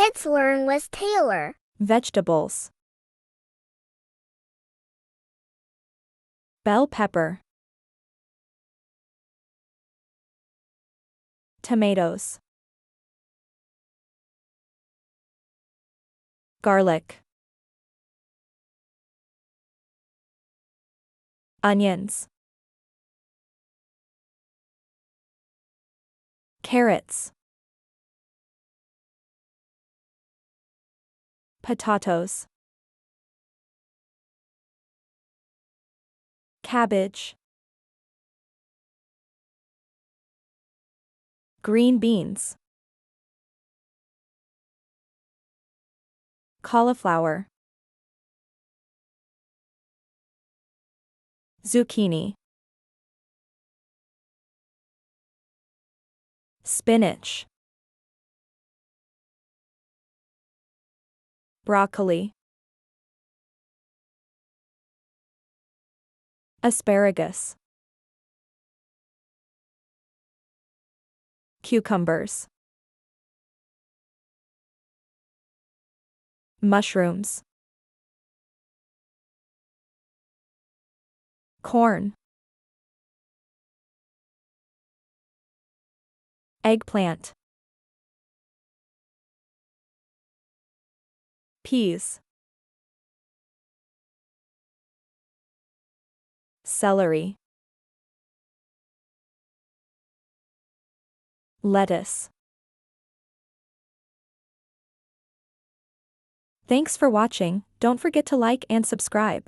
Let's learn with Taylor. Vegetables. Bell pepper. Tomatoes. Garlic. Onions. Carrots. Potatoes. Cabbage. Green beans. Cauliflower. Zucchini. Spinach. Broccoli. Asparagus. Cucumbers. Mushrooms. Corn. Eggplant. Peas. Celery. Lettuce. Thanks for watching. Don't forget to like and subscribe.